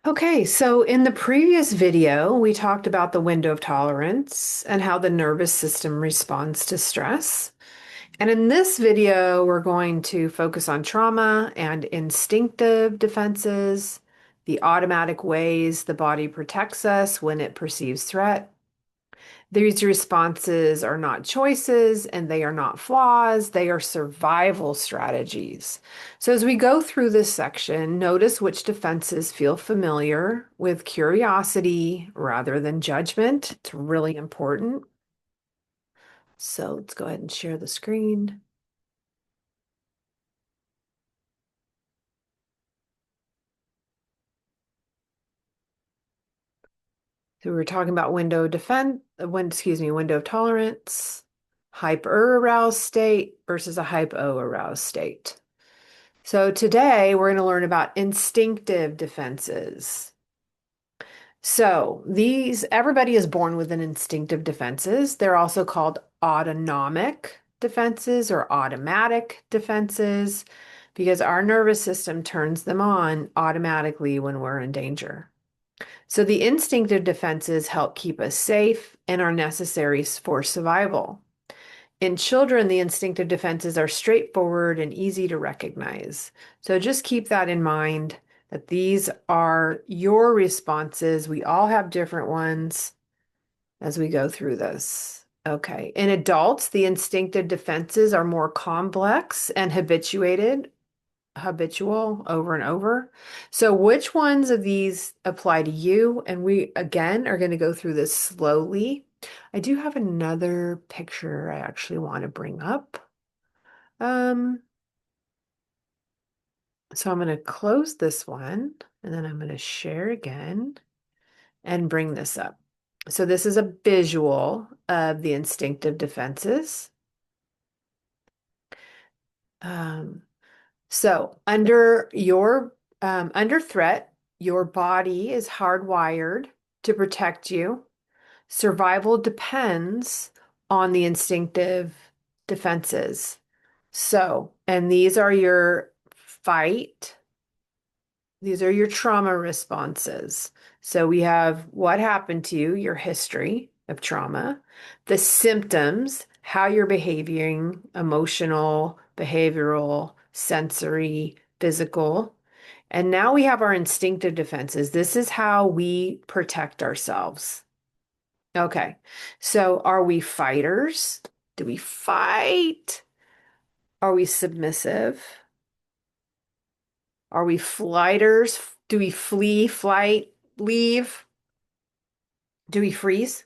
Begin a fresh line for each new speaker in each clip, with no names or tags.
Okay, so in the previous video, we talked about the window of tolerance and how the nervous system responds to stress. And in this video, we're going to focus on trauma and instinctive defenses, the automatic ways the body protects us when it perceives threat. These responses are not choices and they are not flaws, they are survival strategies. So, as we go through this section, notice which defenses feel familiar with curiosity rather than judgment. It's really important. So, let's go ahead and share the screen. So, we were talking about window of tolerance, hyper aroused state versus a hypo aroused state. So today we're going to learn about instinctive defenses. So everybody is born with an instinctive defenses. They're also called autonomic defenses or automatic defenses because our nervous system turns them on automatically when we're in danger. So the instinctive defenses help keep us safe and are necessary for survival. In children, the instinctive defenses are straightforward and easy to recognize. So just keep that in mind that these are your responses. We all have different ones as we go through this. Okay. In adults, the instinctive defenses are more complex and habitual over and over. So which ones of these apply to you? And we, again, are going to go through this slowly. I do have another picture I actually want to bring up. Um, so I'm going to close this one and then I'm going to share again and bring this up. So this is a visual of the instinctive defenses. Um, so under threat, your body is hardwired to protect you. Survival depends on the instinctive defenses. So, and these are your fight, these are your trauma responses. So we have what happened to you, your history of trauma, the symptoms, how you're behaving, emotional, behavioral, sensory, physical. And now we have our instinctive defenses. This is how we protect ourselves. Okay. So are we fighters? Do we fight? Are we submissive? Are we flighters? Do we flee, flight, leave? Do we freeze?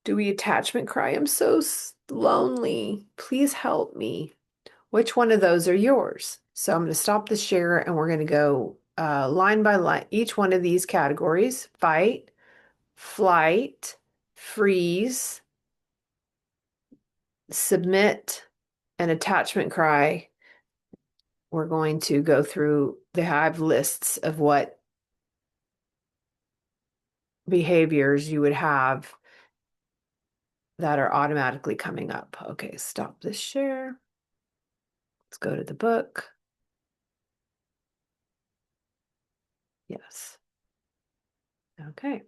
Do we attachment cry? I'm so lonely. Please help me. Which one of those are yours? So I'm going to stop the share and we're going to go line by line. Each one of these categories: fight, flight, freeze, submit, and attachment cry. We're going to go through, they have lists of what behaviors you would have that are automatically coming up. Okay, stop this share. Let's go to the book. Yes. Okay.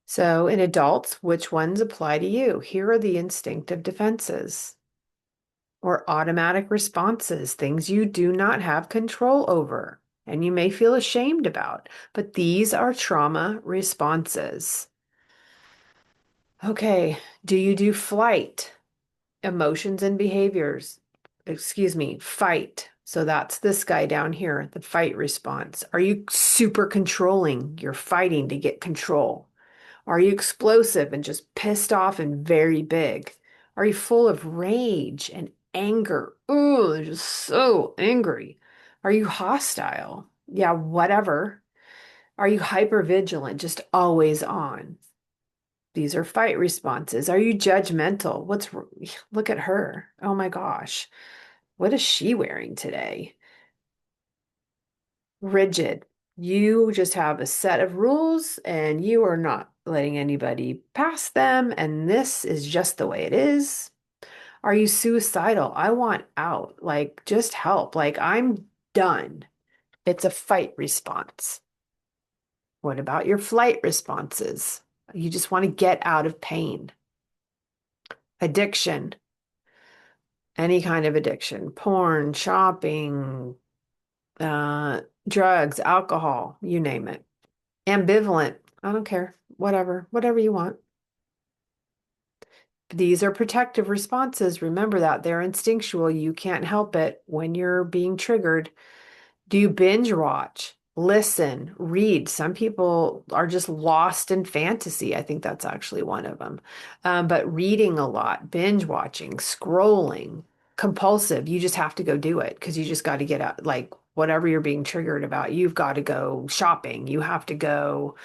So in adults, which ones apply to you? Here are the instinctive defenses or automatic responses, things you do not have control over and you may feel ashamed about, but these are trauma responses. Okay, do you do flight? Emotions and behaviors. Excuse me, fight. So that's this guy down here, the fight response. Are you super controlling? You're fighting to get control. Are you explosive and just pissed off and very big? Are you full of rage and anger? Oh, they're just so angry. Are you hostile? Yeah, whatever. Are you hyper vigilant, just always on? These are fight responses. Are you judgmental? Look at her. Oh my gosh. What is she wearing today? Rigid. You just have a set of rules and you are not letting anybody pass them. And this is just the way it is. Are you suicidal? I want out. Like, just help. Like, I'm done. It's a fight response. What about your flight responses? You just want to get out of pain. Addiction, any kind of addiction, porn, shopping, drugs, alcohol, you name it. Ambivalent, I don't care, whatever you want. These are protective responses. Remember that they're instinctual. You can't help it when you're being triggered. Do you binge watch? Listen, read. Some people are just lost in fantasy. I think that's actually one of them. But reading a lot, binge watching, scrolling, compulsive. You just have to go do it because you just got to get out, like whatever you're being triggered about, you've got to go shopping. You have to go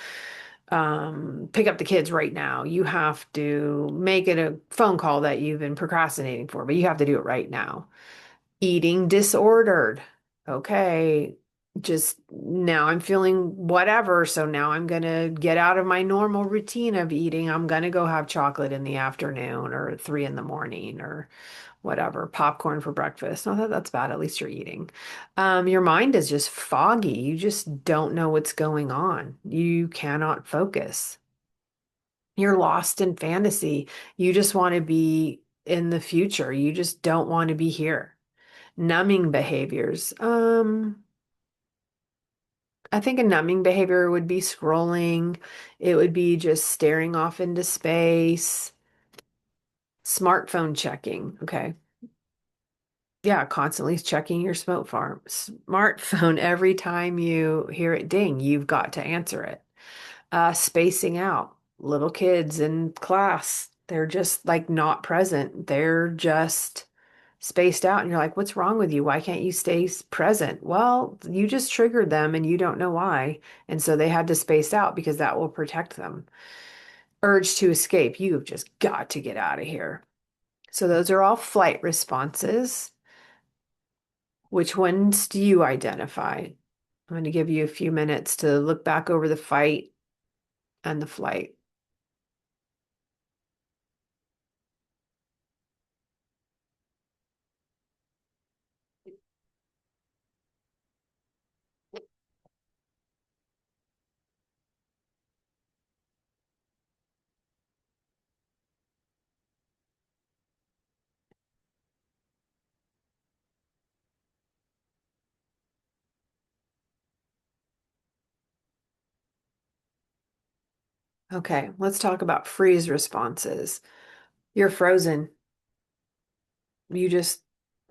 pick up the kids right now. You have to make it a phone call that you've been procrastinating for, but you have to do it right now. Eating disordered. Okay, just now I'm feeling whatever. So now I'm going to get out of my normal routine of eating. I'm going to go have chocolate in the afternoon or 3 in the morning or whatever, popcorn for breakfast. Not that that's bad. At least you're eating. Your mind is just foggy. You just don't know what's going on. You cannot focus. You're lost in fantasy. You just want to be in the future. You just don't want to be here. Numbing behaviors. I think a numbing behavior would be scrolling. It would be just staring off into space. Smartphone checking. Okay. Yeah, constantly checking your smartphone every time you hear it ding, you've got to answer it. Spacing out. Little kids in class, they're just like not present. They're just spaced out. And you're like, what's wrong with you? Why can't you stay present? Well, you just triggered them and you don't know why. And so they had to space out because that will protect them. Urge to escape. You've just got to get out of here. So those are all flight responses. Which ones do you identify? I'm going to give you a few minutes to look back over the fight and the flight. Okay, let's talk about freeze responses. You're frozen. You just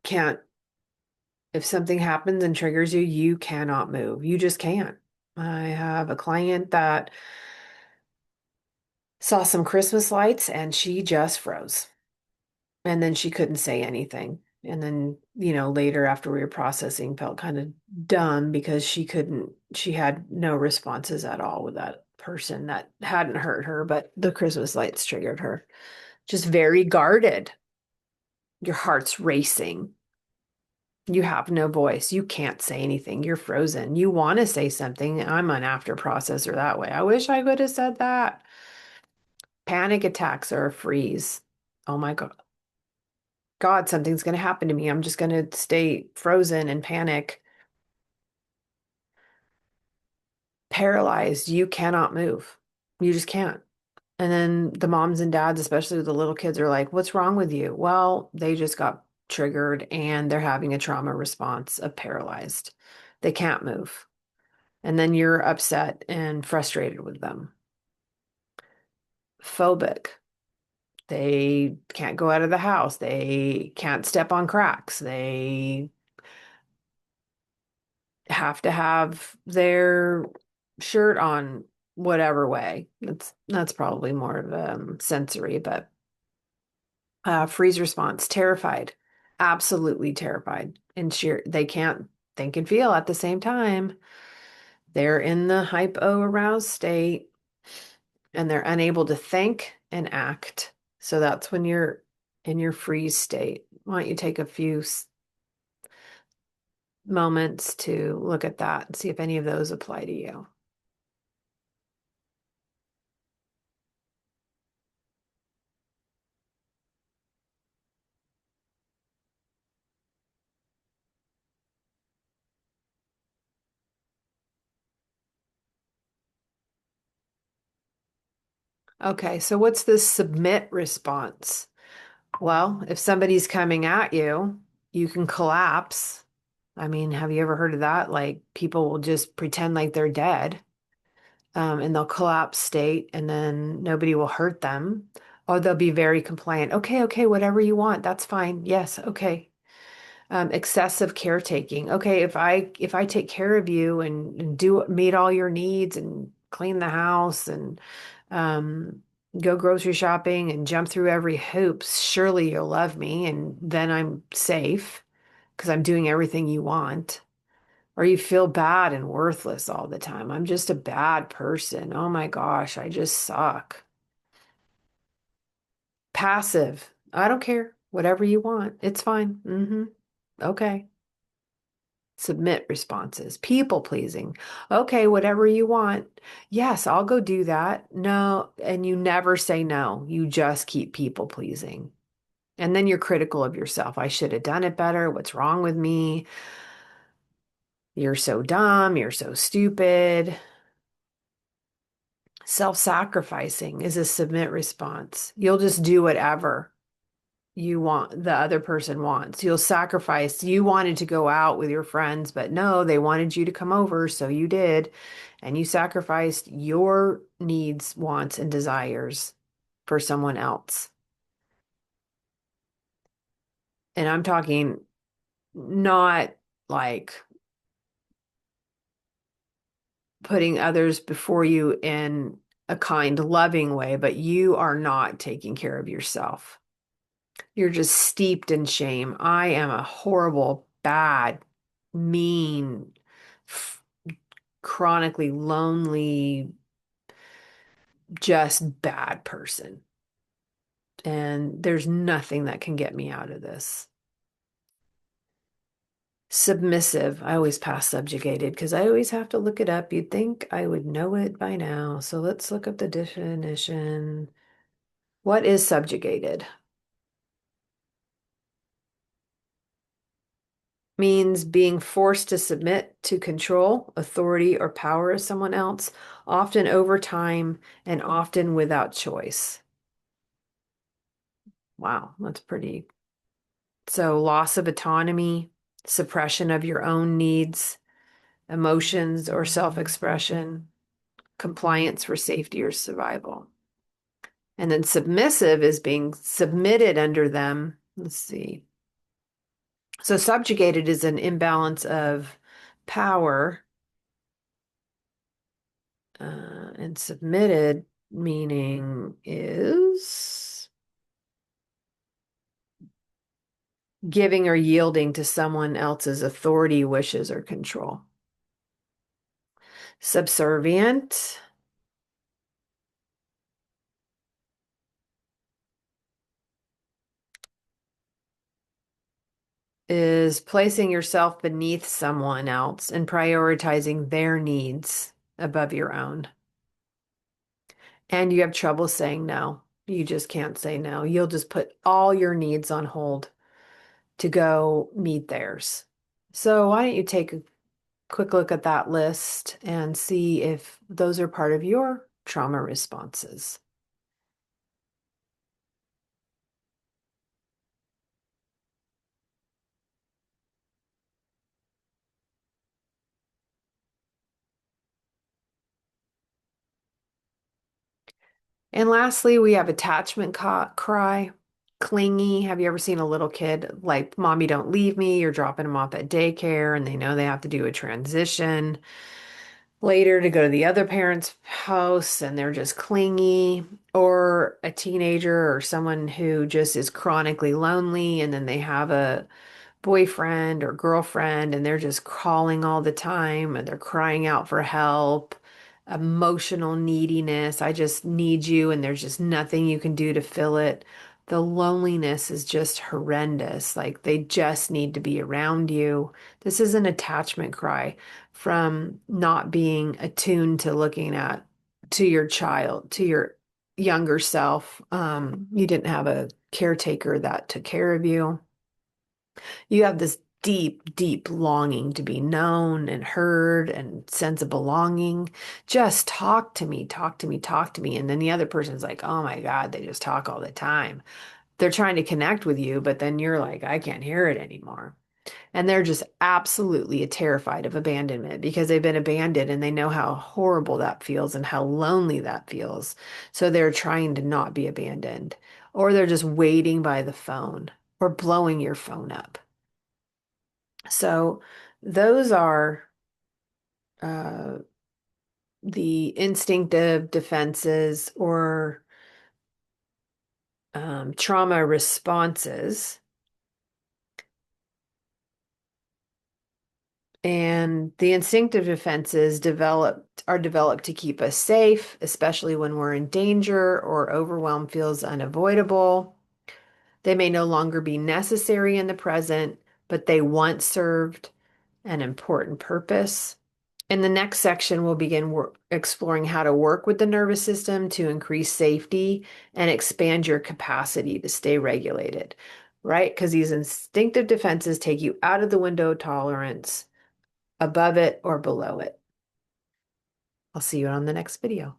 can't, if something happens and triggers you, you cannot move. You just can't. I have a client that saw some Christmas lights and she just froze. And then she couldn't say anything. And then, later after we were processing, felt kind of dumb because she had no responses at all with that person that hadn't hurt her, but the Christmas lights triggered her. Just very guarded. Your heart's racing. You have no voice. You can't say anything. You're frozen. You want to say something. I'm an after processor that way. I wish I could have said that. Panic attacks are a freeze. Oh my God. God, something's going to happen to me. I'm just going to stay frozen and panic. Paralyzed. You cannot move. You just can't. And then the moms and dads, especially with the little kids, are like, what's wrong with you? Well, they just got triggered and they're having a trauma response of paralyzed. They can't move. And then you're upset and frustrated with them. Phobic. They can't go out of the house. They can't step on cracks. They have to have their shirt on whatever way. That's probably more of sensory, but freeze response, terrified, absolutely terrified, and sheer. They can't think and feel at the same time. They're in the hypo aroused state and they're unable to think and act. So that's when you're in your freeze state. Why don't you take a few moments to look at that and see if any of those apply to you? Okay, so what's the submit response? Well, if somebody's coming at you, you can collapse. I mean, have you ever heard of that? Like people will just pretend like they're dead, and they'll collapse state and then nobody will hurt them. Or they'll be very compliant. Okay, okay, whatever you want, that's fine. Yes, okay. Excessive caretaking. Okay, if I take care of you and do meet all your needs and clean the house and um, go grocery shopping and jump through every hoop, surely you'll love me and then I'm safe because I'm doing everything you want. Or you feel bad and worthless all the time. I'm just a bad person. Oh my gosh, I just suck. Passive. I don't care. Whatever you want. It's fine. Okay. Submit responses. People pleasing. Okay, whatever you want. Yes, I'll go do that. No, and you never say no. You just keep people pleasing. And then you're critical of yourself. I should have done it better. What's wrong with me? You're so dumb. You're so stupid. Self-sacrificing is a submit response. You'll just do whatever you want, the other person wants. You'll sacrifice. You wanted to go out with your friends, but no, they wanted you to come over, so you did. And you sacrificed your needs, wants, and desires for someone else. And I'm talking not like putting others before you in a kind, loving way, but you are not taking care of yourself. You're just steeped in shame. I am a horrible, bad, mean, f- chronically lonely, just bad person. And there's nothing that can get me out of this. Submissive. I always pass subjugated because I always have to look it up. You'd think I would know it by now. So let's look up the definition. What is subjugated? Means being forced to submit to control, authority, or power of someone else, often over time and often without choice. Wow, that's pretty. So, loss of autonomy, suppression of your own needs, emotions or self-expression, compliance for safety or survival. And then submissive is being submitted under them. Let's see. So, subjugated is an imbalance of power. And submitted meaning is giving or yielding to someone else's authority, wishes, or control. Subservient is placing yourself beneath someone else and prioritizing their needs above your own. And you have trouble saying no. You just can't say no. You'll just put all your needs on hold to go meet theirs. So why don't you take a quick look at that list and see if those are part of your trauma responses. And lastly, we have attachment cry, clingy. Have you ever seen a little kid like, Mommy, don't leave me? You're dropping them off at daycare and they know they have to do a transition later to go to the other parent's house and they're just clingy, or a teenager or someone who just is chronically lonely and then they have a boyfriend or girlfriend and they're just calling all the time and they're crying out for help, emotional neediness. I just need you, and there's just nothing you can do to fill it. The loneliness is just horrendous. Like they just need to be around you. This is an attachment cry from not being attuned to looking at to your child, to your younger self. You didn't have a caretaker that took care of you. You have this deep, deep longing to be known and heard and sense of belonging. Just talk to me, talk to me, talk to me. And then the other person's like, oh my God, they just talk all the time. They're trying to connect with you, but then you're like, I can't hear it anymore. And they're just absolutely terrified of abandonment because they've been abandoned and they know how horrible that feels and how lonely that feels. So they're trying to not be abandoned, or they're just waiting by the phone or blowing your phone up. So those are uh, the instinctive defenses or trauma responses. And the instinctive defenses are developed to keep us safe, especially when we're in danger or overwhelm feels unavoidable. They may no longer be necessary in the present, but they once served an important purpose. In the next section, we'll begin exploring how to work with the nervous system to increase safety and expand your capacity to stay regulated, right? Because these instinctive defenses take you out of the window of tolerance, above it or below it. I'll see you on the next video.